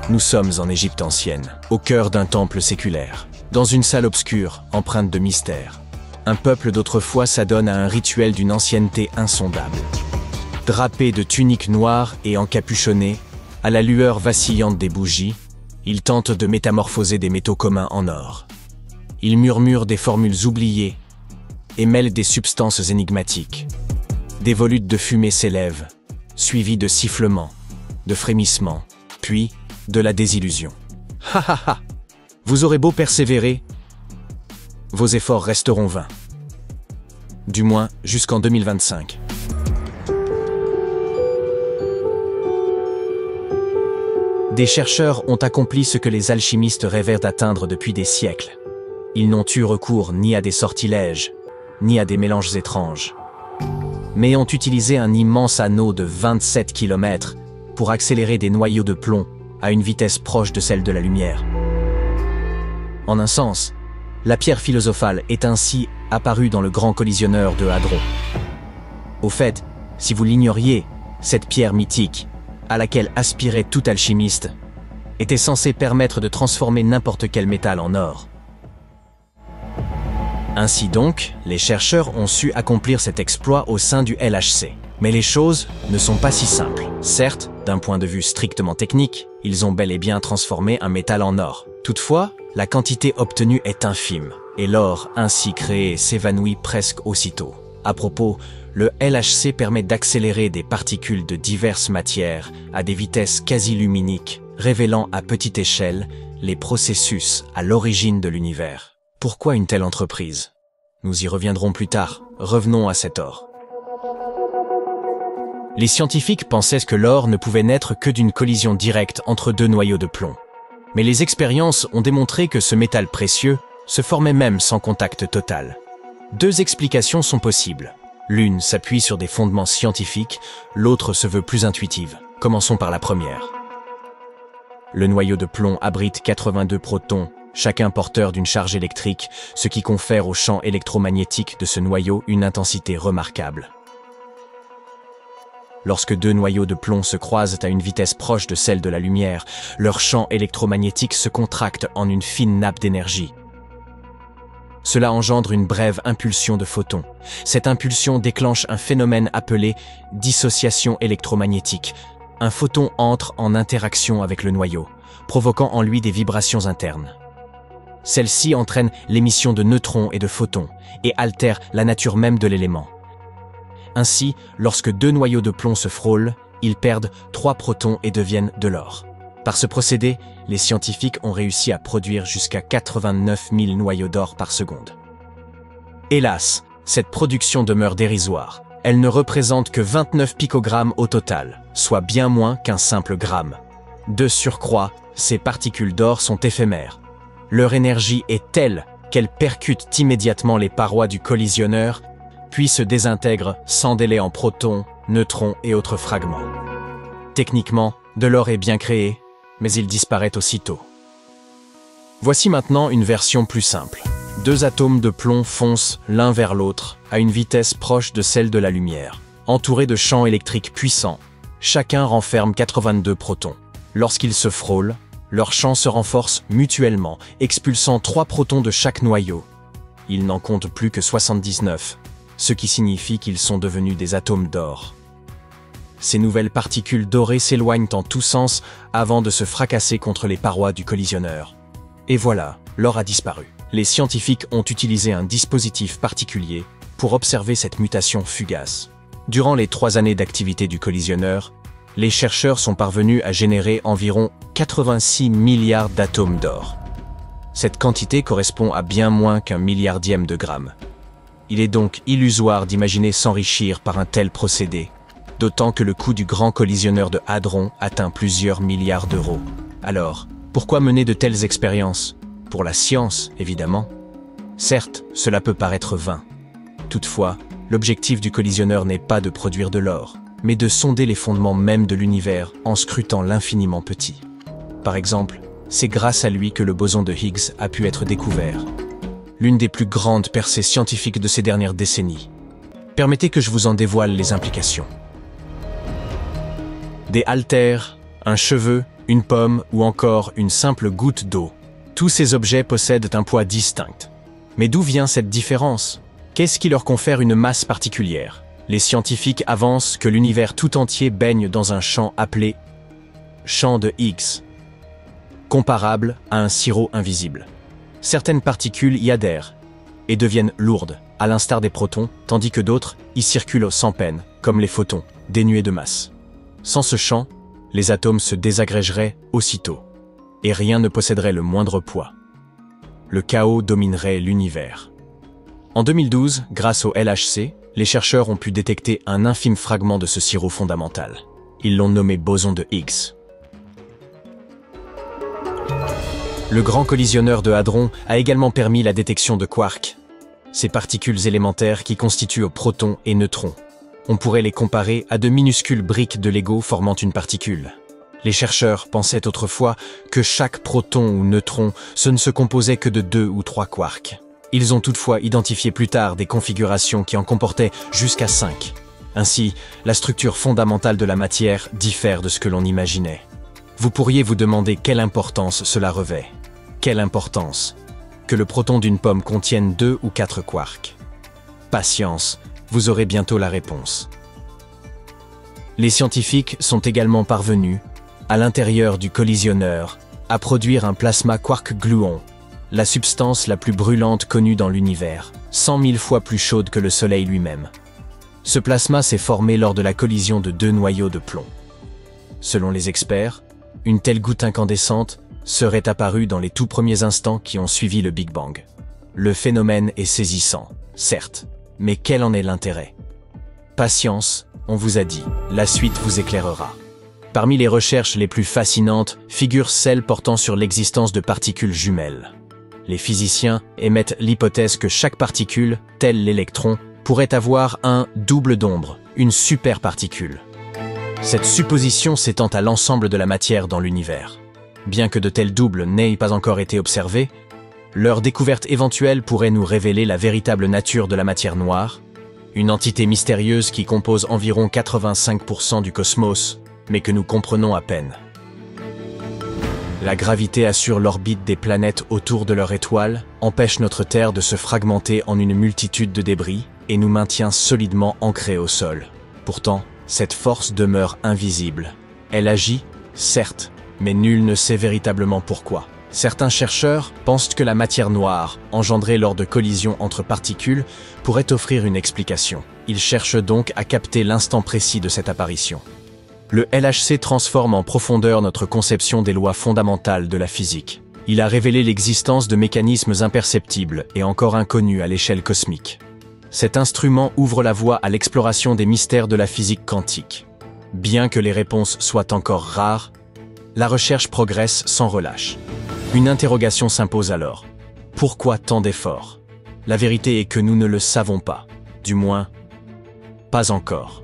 Nous sommes en Égypte ancienne, au cœur d'un temple séculaire, dans une salle obscure, empreinte de mystère. Un peuple d'autrefois s'adonne à un rituel d'une ancienneté insondable. Drapés de tuniques noires et encapuchonnés, à la lueur vacillante des bougies, ils tentent de métamorphoser des métaux communs en or. Ils murmurent des formules oubliées et mêlent des substances énigmatiques. Des volutes de fumée s'élèvent, suivies de sifflements, de frémissements, puis de la désillusion. Ha ha ha! Vous aurez beau persévérer, vos efforts resteront vains. Du moins jusqu'en 2025. Des chercheurs ont accompli ce que les alchimistes rêvèrent d'atteindre depuis des siècles. Ils n'ont eu recours ni à des sortilèges, ni à des mélanges étranges, mais ont utilisé un immense anneau de 27 km pour accélérer des noyaux de plomb à une vitesse proche de celle de la lumière. En un sens, la pierre philosophale est ainsi apparue dans le grand collisionneur de Hadron. Au fait, si vous l'ignoriez, cette pierre mythique, à laquelle aspirait tout alchimiste, était censée permettre de transformer n'importe quel métal en or. Ainsi donc, les chercheurs ont su accomplir cet exploit au sein du LHC. Mais les choses ne sont pas si simples. Certes, d'un point de vue strictement technique, ils ont bel et bien transformé un métal en or. Toutefois, la quantité obtenue est infime, et l'or ainsi créé s'évanouit presque aussitôt. À propos, le LHC permet d'accélérer des particules de diverses matières à des vitesses quasi luminiques, révélant à petite échelle les processus à l'origine de l'univers. Pourquoi une telle entreprise? Nous y reviendrons plus tard. Revenons à cet or. Les scientifiques pensaient que l'or ne pouvait naître que d'une collision directe entre deux noyaux de plomb. Mais les expériences ont démontré que ce métal précieux se formait même sans contact total. Deux explications sont possibles. L'une s'appuie sur des fondements scientifiques, l'autre se veut plus intuitive. Commençons par la première. Le noyau de plomb abrite 82 protons, chacun porteur d'une charge électrique, ce qui confère au champ électromagnétique de ce noyau une intensité remarquable. Lorsque deux noyaux de plomb se croisent à une vitesse proche de celle de la lumière, leur champ électromagnétique se contracte en une fine nappe d'énergie. Cela engendre une brève impulsion de photons. Cette impulsion déclenche un phénomène appelé dissociation électromagnétique. Un photon entre en interaction avec le noyau, provoquant en lui des vibrations internes. Celles-ci entraînent l'émission de neutrons et de photons et altèrent la nature même de l'élément. Ainsi, lorsque deux noyaux de plomb se frôlent, ils perdent 3 protons et deviennent de l'or. Par ce procédé, les scientifiques ont réussi à produire jusqu'à 89 000 noyaux d'or par seconde. Hélas, cette production demeure dérisoire. Elle ne représente que 29 picogrammes au total, soit bien moins qu'un simple gramme. De surcroît, ces particules d'or sont éphémères. Leur énergie est telle qu'elles percutent immédiatement les parois du collisionneur, puis se désintègrent sans délai en protons, neutrons et autres fragments. Techniquement, de l'or est bien créé, mais il disparaît aussitôt. Voici maintenant une version plus simple. Deux atomes de plomb foncent l'un vers l'autre à une vitesse proche de celle de la lumière. Entourés de champs électriques puissants, chacun renferme 82 protons. Lorsqu'ils se frôlent, leurs champs se renforcent mutuellement, expulsant 3 protons de chaque noyau. Ils n'en comptent plus que 79, ce qui signifie qu'ils sont devenus des atomes d'or. Ces nouvelles particules dorées s'éloignent en tous sens avant de se fracasser contre les parois du collisionneur. Et voilà, l'or a disparu. Les scientifiques ont utilisé un dispositif particulier pour observer cette mutation fugace. Durant les 3 années d'activité du collisionneur, les chercheurs sont parvenus à générer environ 86 milliards d'atomes d'or. Cette quantité correspond à bien moins qu'un milliardième de gramme. Il est donc illusoire d'imaginer s'enrichir par un tel procédé, d'autant que le coût du grand collisionneur de Hadron atteint plusieurs milliards d'euros. Alors, pourquoi mener de telles expériences? Pour la science, évidemment. Certes, cela peut paraître vain. Toutefois, l'objectif du collisionneur n'est pas de produire de l'or, mais de sonder les fondements mêmes de l'univers en scrutant l'infiniment petit. Par exemple, c'est grâce à lui que le boson de Higgs a pu être découvert. L'une des plus grandes percées scientifiques de ces dernières décennies. Permettez que je vous en dévoile les implications. Des haltères, un cheveu une pomme ou encore une simple goutte d'eau. Tous ces objets possèdent un poids distinct. Mais d'où vient cette différence? Qu'est-ce qui leur confère une masse particulière? Les scientifiques avancent que l'univers tout entier baigne dans un champ appelé champ de Higgs, comparable à un sirop invisible. Certaines particules y adhèrent et deviennent lourdes, à l'instar des protons, tandis que d'autres y circulent sans peine, comme les photons, dénués de masse. Sans ce champ, les atomes se désagrégeraient aussitôt, et rien ne posséderait le moindre poids. Le chaos dominerait l'univers. En 2012, grâce au LHC, les chercheurs ont pu détecter un infime fragment de ce sirop fondamental. Ils l'ont nommé boson de Higgs. Le grand collisionneur de hadrons a également permis la détection de quarks, ces particules élémentaires qui constituent protons et neutrons. On pourrait les comparer à de minuscules briques de Lego formant une particule. Les chercheurs pensaient autrefois que chaque proton ou neutron ne se composait que de 2 ou 3 quarks. Ils ont toutefois identifié plus tard des configurations qui en comportaient jusqu'à 5. Ainsi, la structure fondamentale de la matière diffère de ce que l'on imaginait. Vous pourriez vous demander quelle importance cela revêt. Quelle importance que le proton d'une pomme contienne 2 ou 4 quarks. Patience, vous aurez bientôt la réponse. Les scientifiques sont également parvenus, à l'intérieur du collisionneur, à produire un plasma quark-gluon, la substance la plus brûlante connue dans l'univers, 100 000 fois plus chaude que le Soleil lui-même. Ce plasma s'est formé lors de la collision de 2 noyaux de plomb. Selon les experts, une telle goutte incandescente serait apparue dans les tout premiers instants qui ont suivi le Big Bang. Le phénomène est saisissant, certes, mais quel en est l'intérêt? Patience, on vous a dit, la suite vous éclairera. Parmi les recherches les plus fascinantes figurent celles portant sur l'existence de particules jumelles. Les physiciens émettent l'hypothèse que chaque particule, tel l'électron, pourrait avoir un double d'ombre, une superparticule. Cette supposition s'étend à l'ensemble de la matière dans l'univers. Bien que de tels doubles n'aient pas encore été observés, leur découverte éventuelle pourrait nous révéler la véritable nature de la matière noire, une entité mystérieuse qui compose environ 85% du cosmos, mais que nous comprenons à peine. La gravité assure l'orbite des planètes autour de leur étoile, empêche notre Terre de se fragmenter en une multitude de débris et nous maintient solidement ancrés au sol. Pourtant, cette force demeure invisible. Elle agit, certes, mais nul ne sait véritablement pourquoi. Certains chercheurs pensent que la matière noire, engendrée lors de collisions entre particules, pourrait offrir une explication. Ils cherchent donc à capter l'instant précis de cette apparition. Le LHC transforme en profondeur notre conception des lois fondamentales de la physique. Il a révélé l'existence de mécanismes imperceptibles et encore inconnus à l'échelle cosmique. Cet instrument ouvre la voie à l'exploration des mystères de la physique quantique. Bien que les réponses soient encore rares, la recherche progresse sans relâche. Une interrogation s'impose alors. Pourquoi tant d'efforts? La vérité est que nous ne le savons pas. Du moins, pas encore.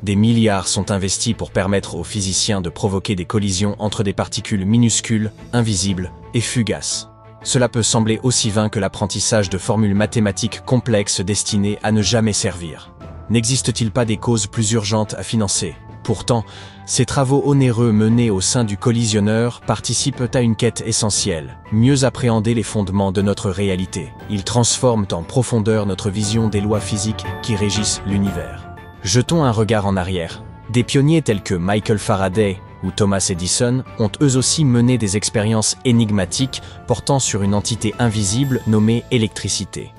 Des milliards sont investis pour permettre aux physiciens de provoquer des collisions entre des particules minuscules, invisibles et fugaces. Cela peut sembler aussi vain que l'apprentissage de formules mathématiques complexes destinées à ne jamais servir. N'existe-t-il pas des causes plus urgentes à financer? Pourtant, ces travaux onéreux menés au sein du collisionneur participent à une quête essentielle, mieux appréhender les fondements de notre réalité. Ils transforment en profondeur notre vision des lois physiques qui régissent l'univers. Jetons un regard en arrière. Des pionniers tels que Michael Faraday ou Thomas Edison ont eux aussi mené des expériences énigmatiques portant sur une entité invisible nommée électricité.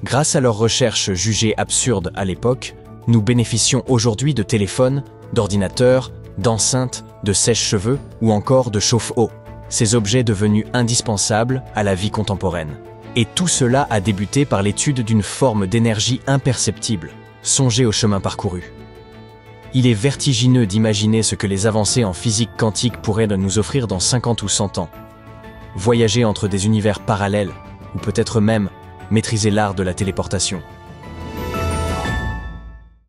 Grâce à leurs recherches jugées absurdes à l'époque, nous bénéficions aujourd'hui de téléphones, d'ordinateurs, d'enceintes, de sèche-cheveux ou encore de chauffe-eau. Ces objets devenus indispensables à la vie contemporaine. Et tout cela a débuté par l'étude d'une forme d'énergie imperceptible. Songez au chemin parcouru. Il est vertigineux d'imaginer ce que les avancées en physique quantique pourraient nous offrir dans 50 ou 100 ans. Voyager entre des univers parallèles, ou peut-être même maîtriser l'art de la téléportation.